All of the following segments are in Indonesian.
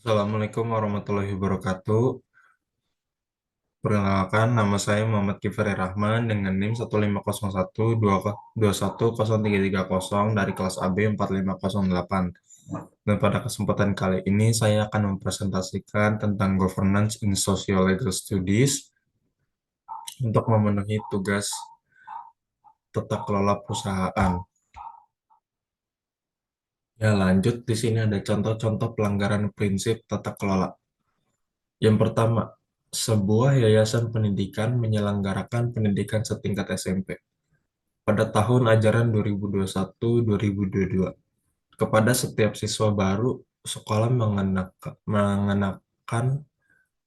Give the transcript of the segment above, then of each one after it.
Assalamualaikum warahmatullahi wabarakatuh. Perkenalkan, nama saya Muhammad Kifari Rahman dengan NIM 1501212103330 dari kelas AB 4508. Dan pada kesempatan kali ini saya akan mempresentasikan tentang Governance in Socio-Legal Studies untuk memenuhi tugas tata kelola perusahaan. Ya, lanjut di sini ada contoh-contoh pelanggaran prinsip tata kelola. Yang pertama, sebuah yayasan pendidikan menyelenggarakan pendidikan setingkat SMP pada tahun ajaran 2021-2022. Kepada setiap siswa baru, sekolah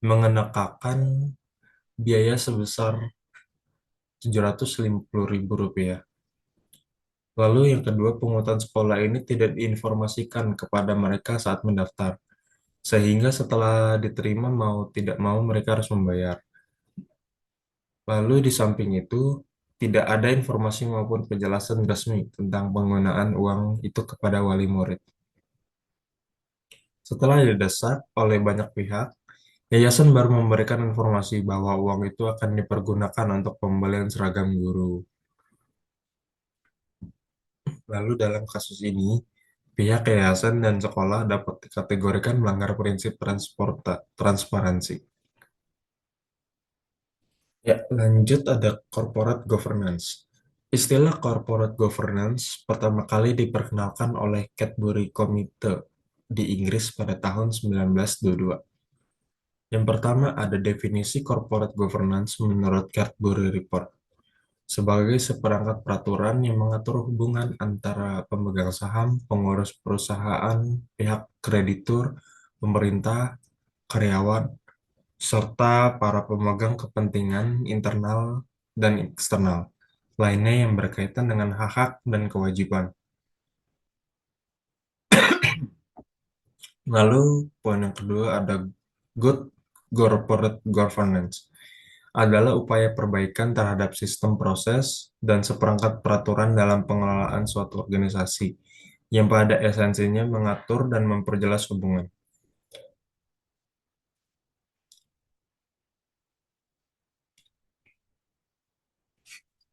mengenakan biaya sebesar Rp750.000. Lalu yang kedua, pungutan sekolah ini tidak diinformasikan kepada mereka saat mendaftar, sehingga setelah diterima mau tidak mau mereka harus membayar. Lalu di samping itu, tidak ada informasi maupun penjelasan resmi tentang penggunaan uang itu kepada wali murid. Setelah didesak oleh banyak pihak, yayasan baru memberikan informasi bahwa uang itu akan dipergunakan untuk pembelian seragam guru. Lalu dalam kasus ini, pihak yayasan dan sekolah dapat dikategorikan melanggar prinsip transparansi. Ya, lanjut ada corporate governance. Istilah corporate governance pertama kali diperkenalkan oleh Cadbury Committee di Inggris pada tahun 1922. Yang pertama ada definisi corporate governance menurut Cadbury Report sebagai seperangkat peraturan yang mengatur hubungan antara pemegang saham, pengurus perusahaan, pihak kreditur, pemerintah, karyawan, serta para pemegang kepentingan internal dan eksternal lainnya yang berkaitan dengan hak-hak dan kewajiban. Lalu poin yang kedua ada good corporate governance adalah upaya perbaikan terhadap sistem proses dan seperangkat peraturan dalam pengelolaan suatu organisasi yang pada esensinya mengatur dan memperjelas hubungan.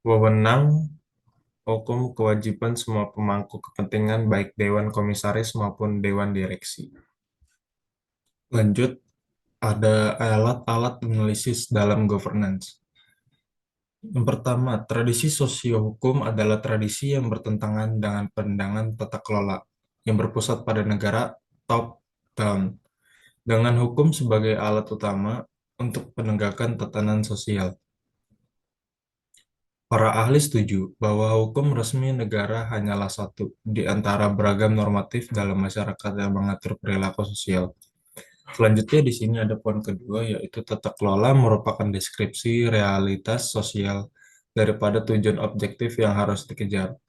Wewenang hukum kewajiban semua pemangku kepentingan baik Dewan Komisaris maupun Dewan Direksi. Lanjut, ada alat-alat analisis dalam governance. Yang pertama, tradisi sosio-hukum adalah tradisi yang bertentangan dengan pandangan tata kelola yang berpusat pada negara top-down, dengan hukum sebagai alat utama untuk penegakan tatanan sosial. Para ahli setuju bahwa hukum resmi negara hanyalah satu di antara beragam normatif dalam masyarakat yang mengatur perilaku sosial. Selanjutnya di sini ada poin kedua, yaitu tata kelola merupakan deskripsi realitas sosial daripada tujuan objektif yang harus dikejar.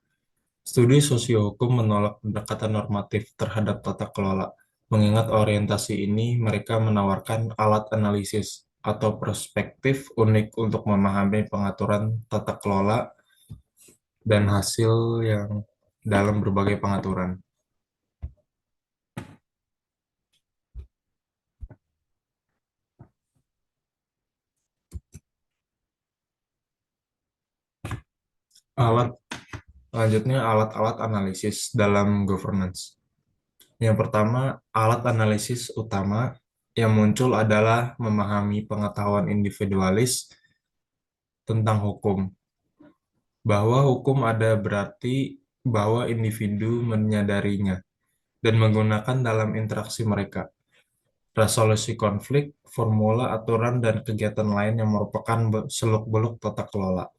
Studi sosiohukum menolak pendekatan normatif terhadap tata kelola. Mengingat orientasi ini, mereka menawarkan alat analisis atau perspektif unik untuk memahami pengaturan tata kelola dan hasil yang dalam berbagai pengaturan. Alat Selanjutnya, alat-alat analisis dalam governance. Yang pertama, alat analisis utama yang muncul adalah memahami pengetahuan individualis tentang hukum. Bahwa hukum ada berarti bahwa individu menyadarinya dan menggunakan dalam interaksi mereka. Resolusi konflik, formula, aturan, dan kegiatan lain yang merupakan seluk-beluk tata kelola.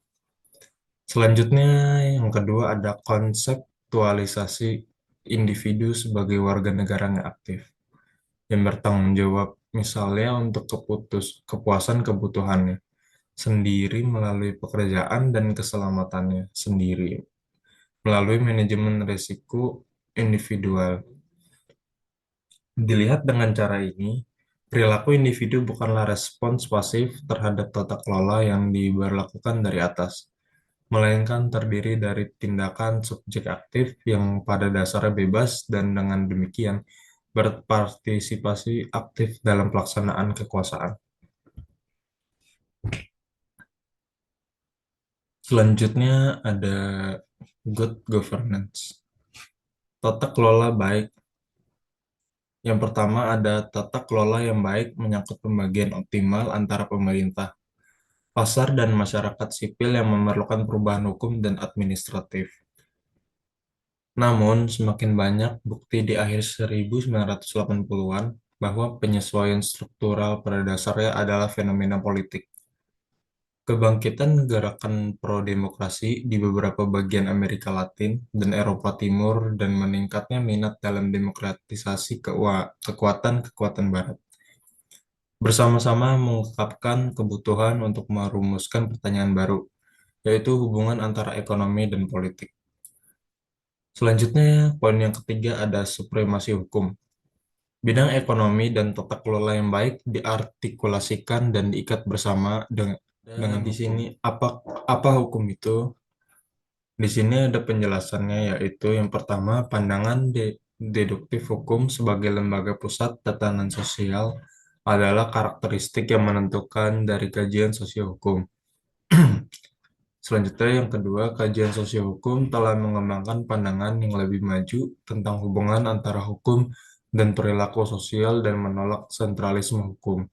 Selanjutnya, yang kedua ada konseptualisasi individu sebagai warga negara yang aktif, yang bertanggung jawab misalnya untuk kepuasan kebutuhannya sendiri melalui pekerjaan dan keselamatannya sendiri, melalui manajemen risiko individual. Dilihat dengan cara ini, perilaku individu bukanlah respons pasif terhadap tata kelola yang diberlakukan dari atas, melainkan terdiri dari tindakan subjek aktif yang pada dasarnya bebas dan dengan demikian berpartisipasi aktif dalam pelaksanaan kekuasaan. Selanjutnya ada good governance, tata kelola baik. Yang pertama ada tata kelola yang baik menyangkut pembagian optimal antara pemerintah, pasar, dan masyarakat sipil yang memerlukan perubahan hukum dan administratif. Namun, semakin banyak bukti di akhir 1980-an bahwa penyesuaian struktural pada dasarnya adalah fenomena politik. Kebangkitan gerakan pro-demokrasi di beberapa bagian Amerika Latin dan Eropa Timur dan meningkatnya minat dalam demokratisasi kekuatan-kekuatan Barat bersama-sama mengungkapkan kebutuhan untuk merumuskan pertanyaan baru, yaitu hubungan antara ekonomi dan politik. Selanjutnya, poin yang ketiga ada supremasi hukum. Bidang ekonomi dan tata kelola yang baik diartikulasikan dan diikat bersama dengan di sini apa hukum itu? Di sini ada penjelasannya, yaitu yang pertama pandangan deduktif hukum sebagai lembaga pusat tatanan sosial adalah karakteristik yang menentukan dari kajian sosiohukum. Selanjutnya, yang kedua, kajian sosiohukum telah mengembangkan pandangan yang lebih maju tentang hubungan antara hukum dan perilaku sosial dan menolak sentralisme hukum.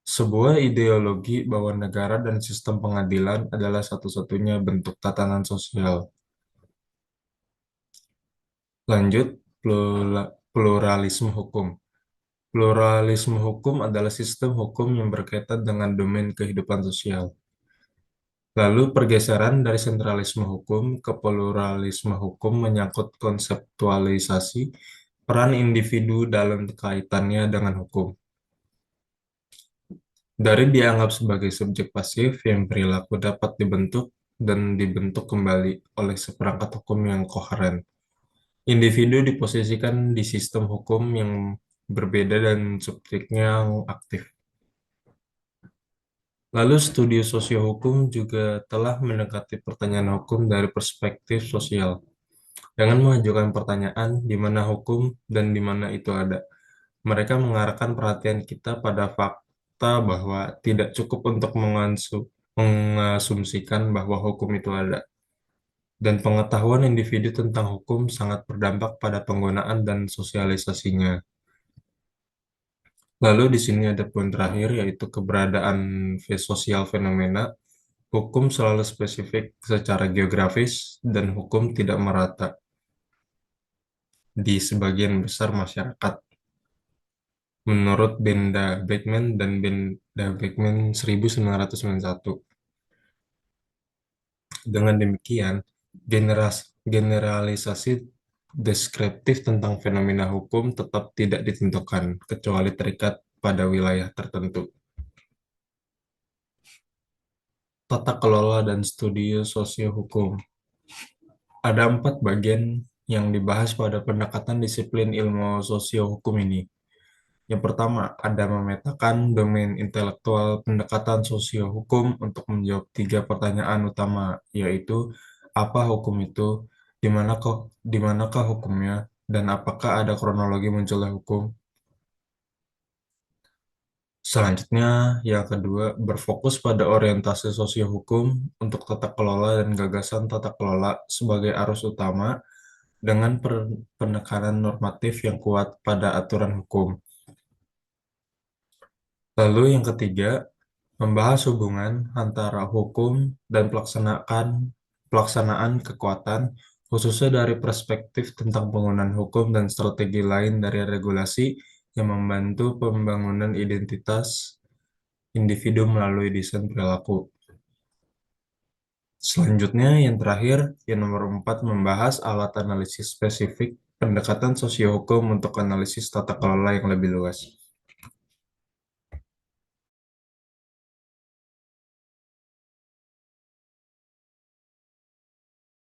Sebuah ideologi bahwa negara dan sistem pengadilan adalah satu-satunya bentuk tatanan sosial. Lanjut, pluralisme hukum. Pluralisme hukum adalah sistem hukum yang berkaitan dengan domain kehidupan sosial. Lalu pergeseran dari sentralisme hukum ke pluralisme hukum menyangkut konseptualisasi peran individu dalam kaitannya dengan hukum. Dari dianggap sebagai subjek pasif yang perilaku dapat dibentuk dan dibentuk kembali oleh seperangkat hukum yang koheren. Individu diposisikan di sistem hukum yang berbeda dan subjeknya yang aktif. Lalu studi sosiohukum juga telah mendekati pertanyaan hukum dari perspektif sosial. Dengan mengajukan pertanyaan di mana hukum dan di mana itu ada. Mereka mengarahkan perhatian kita pada fakta bahwa tidak cukup untuk mengasumsikan bahwa hukum itu ada. Dan pengetahuan individu tentang hukum sangat berdampak pada penggunaan dan sosialisasinya. Lalu di sini ada poin terakhir yaitu keberadaan sosial fenomena. Hukum selalu spesifik secara geografis dan hukum tidak merata di sebagian besar masyarakat. Menurut Benda Beckman dan Benda Beckman 1991. Dengan demikian, generalisasi deskriptif tentang fenomena hukum tetap tidak ditentukan, kecuali terikat pada wilayah tertentu. Tata kelola dan studi sosiohukum. Ada 4 bagian yang dibahas pada pendekatan disiplin ilmu sosiohukum ini. Yang pertama, ada memetakan domain intelektual pendekatan sosiohukum untuk menjawab 3 pertanyaan utama, yaitu apa hukum itu, di manakah hukumnya, dan apakah ada kronologi munculnya hukum. Selanjutnya, yang kedua, berfokus pada orientasi sosiohukum untuk tata kelola dan gagasan tata kelola sebagai arus utama dengan penekanan normatif yang kuat pada aturan hukum. Lalu yang ketiga, membahas hubungan antara hukum dan pelaksanaan kekuatan, khususnya dari perspektif tentang penggunaan hukum dan strategi lain dari regulasi yang membantu pembangunan identitas individu melalui desain perilaku. Selanjutnya, yang terakhir, yang nomor 4, membahas alat analisis spesifik pendekatan sosiohukum untuk analisis tata kelola yang lebih luas.